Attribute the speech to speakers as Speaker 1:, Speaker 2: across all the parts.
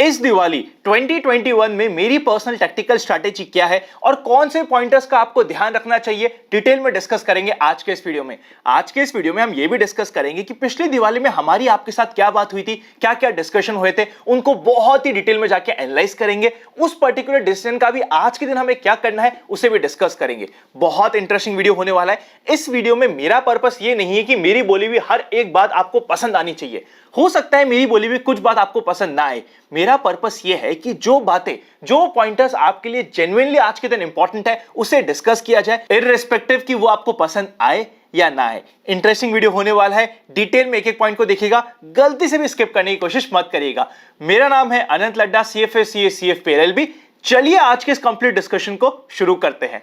Speaker 1: इस दिवाली 2021 में मेरी पर्सनल टैक्टिकल स्ट्रैटेजी क्या है और कौन से पॉइंटर्स का आपको ध्यान रखना चाहिए, डिटेल में डिस्कस करेंगे आज के इस वीडियो में। आज के इस वीडियो में हम ये भी डिस्कस करेंगे कि पिछली दिवाली में हमारी आपके साथ क्या बात हुई थी, क्या क्या डिस्कशन हुए थे, उनको बहुत ही डिटेल में जाके एनालाइज करेंगे। उस पर्टिकुलर डिसीजन का भी आज के दिन हमें क्या करना है उसे भी डिस्कस करेंगे। बहुत इंटरेस्टिंग वीडियो होने वाला है। इस वीडियो में मेरा पर्पस ये नहीं है कि मेरी बोली हुई हर एक बात आपको पसंद आनी चाहिए। हो सकता है मेरी बोली हुई कुछ बात आपको पसंद ना आए। मेरा पर्पस यह है कि जो बातें, जो पॉइंटर्स आपके लिए जेन्युइनली आज के दिन इंपॉर्टेंट है उसे डिस्कस किया जाए, इररिस्पेक्टिव कि वो आपको पसंद आए या ना आए। इंटरेस्टिंग वीडियो होने वाला है। डिटेल में एक एक पॉइंट को देखिएगा, गलती से भी स्किप करने की कोशिश मत करिएगा। मेरा नाम है अनंत Ladda, CFA CA CFP LLB। चलिए आज के इस कंप्लीट डिस्कशन को शुरू करते हैं।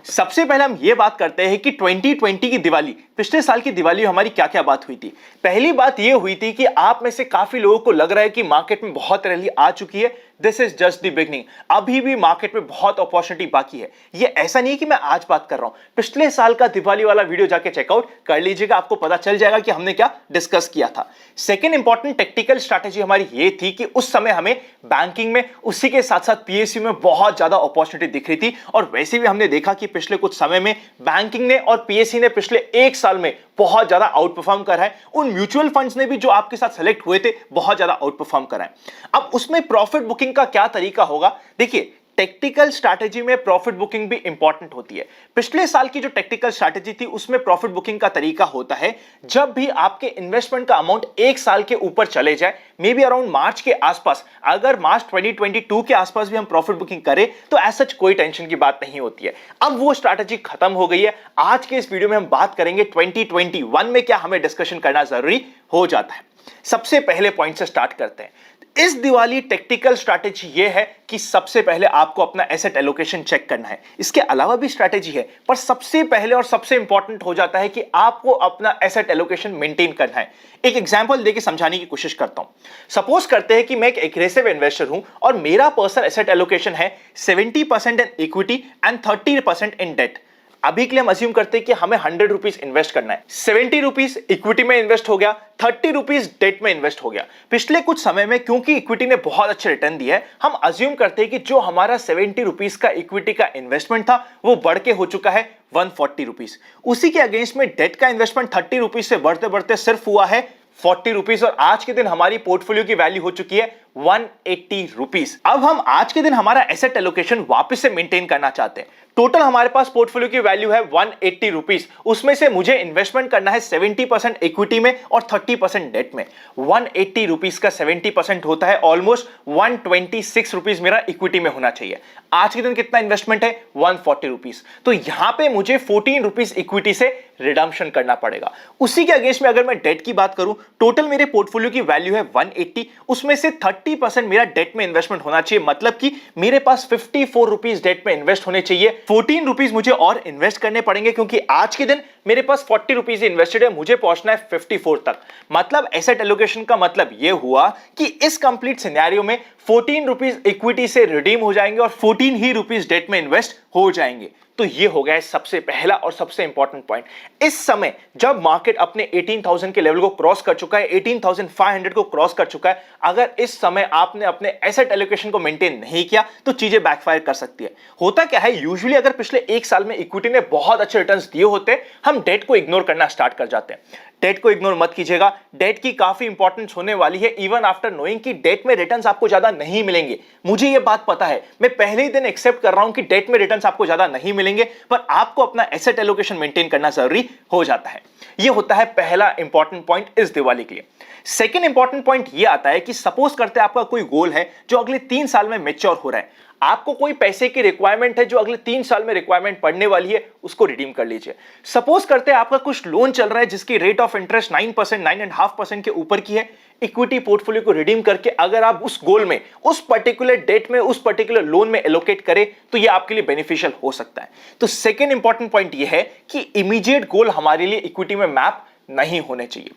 Speaker 1: सबसे पहले हम यह बात करते हैं कि 2020 की दिवाली, पिछले साल की दिवाली हमारी क्या क्या बात हुई थी। पहली बात यह हुई थी कि आप में से काफी लोगों को लग रहा है कि मार्केट में बहुत रैली आ चुकी है। This is just the beginning. अभी भी मार्केट में बहुत अपॉर्चुनिटी बाकी है। ये ऐसा नहीं है कि मैं आज बात कर रहा हूं, पिछले साल का दिवाली वाला वीडियो जाके चेकआउट कर लीजिएगा, आपको पता चल जाएगा कि हमने क्या डिस्कस किया था। सेकेंड इंपॉर्टेंट टेक्टिकल स्ट्रैटेजी हमारी ये थी कि उस समय हमें बैंकिंग में, उसी के साथ साथ PSU में बहुत ज्यादा अपॉर्चुनिटी दिख रही थी। और वैसे भी हमने देखा कि पिछले कुछ समय में बैंकिंग ने और PSU ने पिछले एक साल में बहुत ज्यादा आउट परफॉर्म करा है। उन म्यूचुअल फंड्स ने भी जो आपके साथ सेलेक्ट हुए थे बहुत ज्यादा आउट परफॉर्म करा है। अब उसमें प्रॉफिट बुकिंग का क्या तरीका होगा, देखिए टेक्टिकल स्ट्रैटेजी में प्रॉफिट बुकिंग भी इंपॉर्टेंट होती है। पिछले साल की जो टेक्टिकल स्ट्रैटेजी थी उसमें प्रॉफिट बुकिंग का तरीका होता है जब भी आपके इन्वेस्टमेंट का अमाउंट एक साल के ऊपर चले जाए, मे बी अराउंड मार्च के आसपास, अगर मार्च 2022 के आसपास भी हम प्रॉफिट बुकिंग करें तो ऐसा कोई टेंशन की बात नहीं होती है। अब वो स्ट्रैटेजी खत्म हो गई है। आज के इस वीडियो में हम बात करेंगे 2021 में क्या हमें डिस्कशन करना जरूरी हो जाता है। सबसे पहले पॉइंट से स्टार्ट करते हैं। इस दिवाली टेक्टिकल स्ट्रैटेजी यह है कि सबसे पहले आपको अपना एसेट एलोकेशन चेक करना है। इसके अलावा भी स्ट्रैटेजी है, पर सबसे पहले और सबसे इंपॉर्टेंट हो जाता है कि आपको अपना एसेट एलोकेशन मेंटेन करना है। एक एग्जांपल देके समझाने की कोशिश करता हूं। सपोज करते हैं कि मैं एक एग्रेसिव इन्वेस्टर हूं और मेरा पर्सनल एसेट एलोकेशन है 70% in equity and 30% in debt. अभी के लिए हम अज्यूम करते हैं कि हमें 100 रुपीज इन्वेस्ट करना है। 70 रुपीज इक्विटी में इन्वेस्ट हो गया, 30 रुपीज डेट में इन्वेस्ट हो गया। पिछले कुछ समय में क्योंकि इक्विटी ने बहुत अच्छे रिटर्न दिया है, हम अज्यूम करते हैं कि जो हमारा 70 रुपीज का इक्विटी का इन्वेस्टमेंट था वो बढ़ के हो चुका है 140 रुपीज। उसी के अगेंस्ट में डेट का इन्वेस्टमेंट 30 रुपीज से बढ़ते बढ़ते सिर्फ हुआ है 40 रुपीज और आज के दिन हमारी पोर्टफोलियो की वैल्यू हो चुकी है 180 रुपीज। अब हम आज के दिन हमारा एसेट एलोकेशन वापस से मेंटेन करना चाहते हैं। टोटल हमारे पास पोर्टफोलियो की वैल्यू है 180 रुपीज। उसमें से मुझे इन्वेस्टमेंट करना है 70% इक्विटी में और 30% डेट में। 180 रुपीज का 70% होता है ऑलमोस्ट 126 रुपीज मेरा इक्विटी में होना चाहिए। आज के दिन कितना इन्वेस्टमेंट है 140 रुपीज। तो यहां पे मुझे 14 रुपीज इक्विटी से रिडम्पशन करना पड़ेगा। उसी के अगेंस्ट में अगर मैं डेट की बात करूं, टोटल मेरे पोर्टफोलियो की वैल्यू है 180, उसमें से 30% मेरा डेट में इन्वेस्टमेंट होना चाहिए। मतलब कि मेरे पास 54 रुपीज डेट में इन्वेस्ट होने चाहिए। 14 रुपीज मुझे और इन्वेस्ट करने पड़ेंगे क्योंकि आज के दिन मेरे पास 40 रुपीज इन्वेस्टेड है, मुझे पहुंचना है 54 तक। मतलब एसेट एलोकेशन का मतलब यह हुआ कि इस कंप्लीट सिनेरियो में 14 रुपीज इक्विटी से रिडीम हो जाएंगे और 14 ही रुपीज डेट में इन्वेस्ट हो जाएंगे। तो ये हो गया है सबसे पहला और सबसे इंपॉर्टेंट पॉइंट। इस समय जब मार्केट अपने 18,000 के लेवल को क्रॉस कर चुका है, 18,500 को क्रॉस कर चुका है, अगर इस समय आपने अपने एसेट एलोकेशन को मेंटेन नहीं किया तो चीजें बैकफायर कर सकती है। होता क्या है, यूजुअली अगर पिछले एक साल में इक्विटी ने बहुत अच्छे रिटर्न्स दिए होते, हम डेट को इग्नोर करना स्टार्ट कर जाते हैं। डेट को इग्नोर मत कीजिएगा, डेट की काफी इंपॉर्टेंस होने वाली है। इवन आफ्टर नोइंग कि डेट में रिटर्न्स आपको ज्यादा नहीं मिलेंगे, मुझे यह बात पता है। मैं पहले ही दिन एक्सेप्ट कर रहा हूं कि डेट में रिटर्न्स आपको ज्यादा नहीं मिलेंगे, पर आपको अपना एसेट एलोकेशन मेंटेन करना जरूरी हो जाता है। यह होता है पहला इंपॉर्टेंट पॉइंट इस दिवाली के लिए। सेकेंड इंपॉर्टेंट पॉइंट यह आता है कि सपोज करते हैं आपका कोई गोल है जो अगले 3 साल में मैच्योर हो रहा है। आपको कोई पैसे की रिक्वायरमेंट है जो अगले 3 साल में रिक्वायरमेंट पड़ने वाली है, उसको रिडीम कर लीजिए। सपोज करते हैं आपका कुछ लोन चल रहा है जिसकी रेट ऑफ इंटरेस्ट 9%, 9.5% के ऊपर की है। इक्विटी पोर्टफोलियो को रिडीम करके अगर आप उस गोल में, उस पर्टिकुलर डेट में, उस पर्टिकुलर लोन में एलोकेट करें तो यह आपके लिए बेनिफिशियल हो सकता है। तो सेकेंड इंपॉर्टेंट पॉइंट यह है कि इमीडिएट गोल हमारे लिए इक्विटी में मैप नहीं होने चाहिए।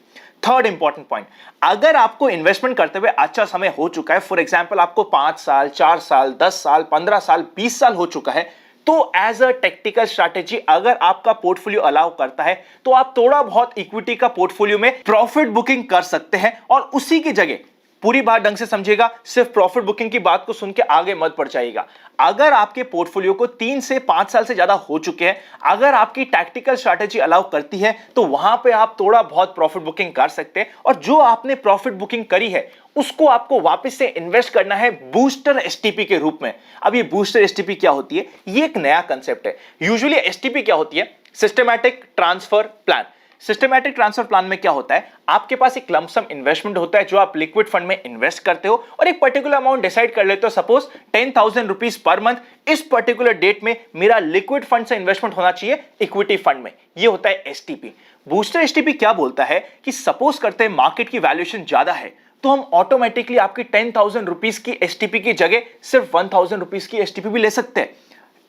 Speaker 1: थर्ड इंपॉर्टेंट पॉइंट, अगर आपको इन्वेस्टमेंट करते हुए अच्छा समय हो चुका है, फॉर एग्जांपल आपको 5 साल, 4 साल, 10 साल, 15 साल, 20 साल हो चुका है, तो एज अ टेक्निकल स्ट्रैटेजी अगर आपका पोर्टफोलियो अलाउ करता है तो आप थोड़ा बहुत इक्विटी का पोर्टफोलियो में प्रॉफिट बुकिंग कर सकते हैं, और उसी की जगह पूरी बात ढंग से समझिएगा, सिर्फ प्रॉफिट बुकिंग की बात को सुन के आगे मत बढ़ जाइएगा। अगर आपके पोर्टफोलियो को 3 से 5 साल से ज्यादा हो चुके हैं, अगर आपकी टैक्टिकल स्ट्रैटेजी अलाउ करती है तो वहां पे आप थोड़ा बहुत प्रॉफिट बुकिंग कर सकते हैं, और जो आपने प्रॉफिट बुकिंग करी है उसको आपको वापस से इन्वेस्ट करना है बूस्टर एसटीपी के रूप में। अब ये बूस्टर एसटीपी क्या होती है? ये एक नया कंसेप्ट है। यूजुअली एसटीपी क्या होती है? Systematic transfer plan. Systematic transfer plan में क्या होता है? आपके पास एक लमसम इन्वेस्टमेंट होता है जो आप लिक्विड फंड में इन्वेस्ट करते हो, और एक पर्टिकुलर अमाउंट डिसाइड कर लेते हो, सपोज 10,000 रुपीज पर मंथ इस पर्टिकुलर डेट में मेरा लिक्विड फंड से इन्वेस्टमेंट होना चाहिए इक्विटी फंड में। ये होता है एसटीपी। बूस्टर एसटीपी क्या बोलता है कि सपोज करते हैं मार्केट की वैल्यूएशन ज्यादा है, तो हम ऑटोमेटिकली आपकी 10,000 रुपीज की एसटीपी की जगह सिर्फ 1,000 रुपीज की एसटीपी भी ले सकते हैं।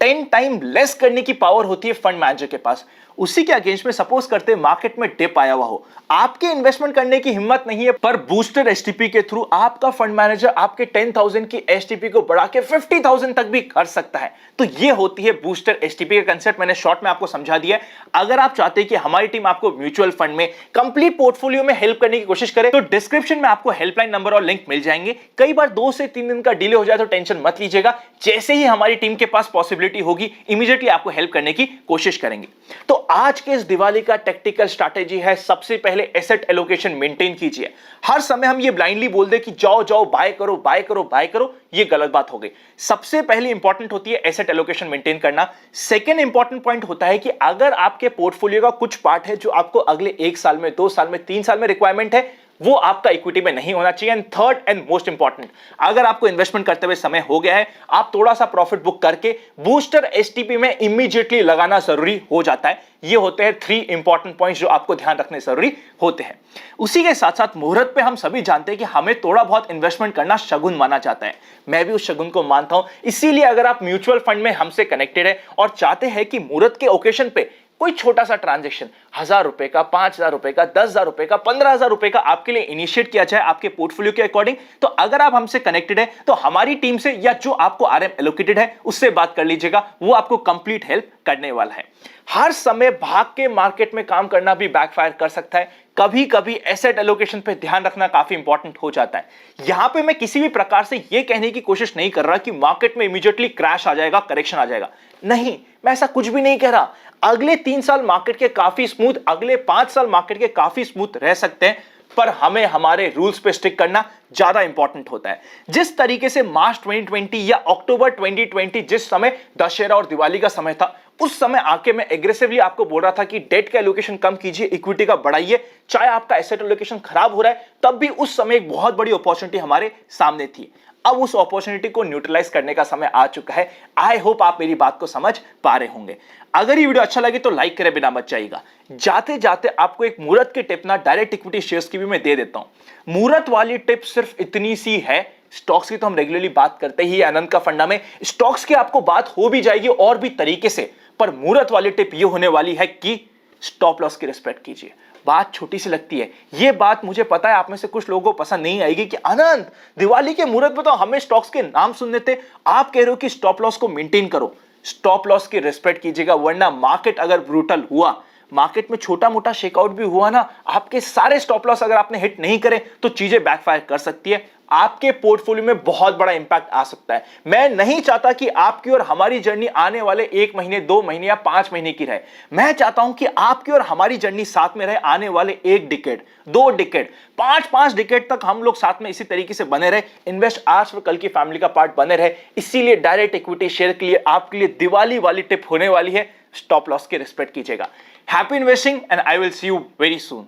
Speaker 1: 10 टाइम लेस करने की पावर होती है फंड मैनेजर के पास। उसी के अगेंस्ट में सपोज करते हैं मार्केट में डिप आया हुआ हो, आपके इन्वेस्टमेंट करने की हिम्मत नहीं है, पर बूस्टर एसटीपी के थ्रू आपका फंड मैनेजर आपके 10,000 की एसटीपी को बढ़ा के 50,000 तक भी कर सकता है। तो ये होती है बूस्टर एसटीपी का कंसेप्ट। मैंने शॉर्ट में आपको समझा दिया है। अगर आप चाहते हैं कि हमारी टीम आपको म्यूचुअल फंड में कंप्लीट पोर्टफोलियो में हेल्प करने की कोशिश करे, तो डिस्क्रिप्शन में आपको हेल्पलाइन नंबर और लिंक मिल जाएंगे। कई बार 2 से 3 दिन का डिले हो जाए तो टेंशन मत लीजिएगा, जैसे ही हमारी टीम के पास पॉसिबिलिटी होगी इमीडिएटली आपको हेल्प करने की कोशिश करेंगे। तो आज के इस दिवाली का टेक्निकल स्ट्रैटेजी है, सबसे पहले एसेट एलोकेशन मेंटेन कीजिए। हर समय हम ये ब्लाइंडली बोल दे कि जाओ जाओ बाय करो बाय करो बाय करो, ये गलत बात हो गई। सबसे पहले इंपॉर्टेंट होती है एसेट एलोकेशन मेंटेन करना। सेकंड इंपॉर्टेंट पॉइंट होता है कि अगर आपके पोर्टफोलियो का कुछ पार्ट है जो आपको अगले 1 साल में, 2 साल में, 3 साल में रिक्वायरमेंट है, वो आपका इक्विटी में नहीं होना चाहिए। And third and most important, अगर आपको इन्वेस्टमेंट करते हुए समय हो गया है, आप थोड़ा सा प्रॉफिट बुक करके बूस्टर एसटीपी में इमीडिएटली लगाना जरूरी हो जाता है। ये होते हैं 3 इंपॉर्टेंट पॉइंट्स जो आपको ध्यान रखने जरूरी होते हैं। उसी के साथ साथ मुहूर्त पे हम सभी जानते हैं कि हमें थोड़ा बहुत इन्वेस्टमेंट करना शगुन माना जाता है। मैं भी उस शगुन को मानता हूं। इसीलिए अगर आप म्यूचुअल फंड में हमसे कनेक्टेड है और चाहते हैं कि मुहूर्त के ओकेशन पे कोई छोटा सा ट्रांजैक्शन 1,000 रुपए का, 5,000 रुपए का, 10,000 रुपए का, 15,000 रुपए का आपके लिए इनिशिएट किया जाए आपके पोर्टफोलियो के अकॉर्डिंग, तो अगर आप हमसे कनेक्टेड है तो हमारी टीम से या जो आपको आरएम एलोकेटेड है उससे बात कर लीजिएगा, वो आपको कंप्लीट हेल्प करने वाला है। हर समय भाग के मार्केट में काम करना भी बैकफायर कर सकता है। कभी कभी एसेट एलोकेशन पे ध्यान रखना काफी इंपॉर्टेंट हो जाता है। यहां पे मैं किसी भी प्रकार से यह कहने की कोशिश नहीं कर रहा कि मार्केट में इमीडिएटली क्रैश आ जाएगा, करेक्शन आ जाएगा। नहीं, मैं ऐसा कुछ भी नहीं कह रहा। अगले 3 साल मार्केट के काफी स्मूथ, अगले 5 साल मार्केट के काफी स्मूथ रह सकते हैं, पर हमें हमारे रूल्स पे स्टिक करना ज्यादा इंपॉर्टेंट होता है। जिस तरीके से मार्च 2020 या अक्टूबर 2020 जिस समय दशहरा और दिवाली का समय था, उस समय आके मैं एग्रेसिवली आपको बोल रहा था कि डेट का एलोकेशन कम कीजिए, इक्विटी का बढ़ाइए, चाहे आपका एसेट एलोकेशन खराब हो रहा है, तब भी उस समय एक बहुत बड़ी अपॉर्चुनिटी हमारे सामने थी। अब उस अपॉर्चुनिटी को न्यूट्रलाइज करने का समय आ चुका है। आई होप आप मेरी बात को समझ पा रहे होंगे। अगर ये वीडियो अच्छा लगे तो लाइक करे बिना मत जाइएगा। जाते जाते आपको एक मुहूर्त की टिप ना डायरेक्ट इक्विटी शेयर्स की भी मैं दे देता हूं। मुहूर्त वाली टिप सिर्फ इतनी सी है, स्टॉक्स की तो हम रेगुलरली बात करते ही आनंद का फंडा में, स्टॉक्स की आपको बात हो भी जाएगी और भी तरीके से, पर मुहूर्त वाली टिप ये होने वाली है कि स्टॉप लॉस की रिस्पेक्ट कीजिए। बात छोटी सी लगती है, ये बात मुझे पता है आप में से कुछ लोगों को पसंद नहीं आएगी कि आनंद दिवाली के मुहूर्त में तो हमें स्टॉक्स के नाम सुनने थे, आप कह रहे हो कि स्टॉप लॉस को मेंटेन करो। स्टॉप लॉस की रिस्पेक्ट कीजिएगा, वरना मार्केट अगर ब्रूटल हुआ, मार्केट में छोटा मोटा शेकआउट भी हुआ ना, आपके सारे स्टॉप लॉस अगर आपने हिट नहीं करे तो चीजें बैकफायर कर सकती है, आपके पोर्टफोलियो में बहुत बड़ा इंपैक्ट आ सकता है। मैं नहीं चाहता कि आपकी और हमारी जर्नी आने वाले 1 महीने, 2 महीने या 5 महीने की रहे। मैं चाहता हूं कि आपकी और हमारी जर्नी साथ में रहे आने वाले 1 डिकेड, 2 डिकेड, 5 डिकेड तक हम लोग साथ में इसी तरीके से बने रहे, इन्वेस्ट आज और कल की फैमिली का पार्ट बने रहे। इसीलिए डायरेक्ट इक्विटी शेयर के लिए आपके लिए दिवाली वाली टिप होने वाली है, स्टॉप लॉस की रिस्पेक्ट कीजिएगा। Happy investing and I will see you very soon.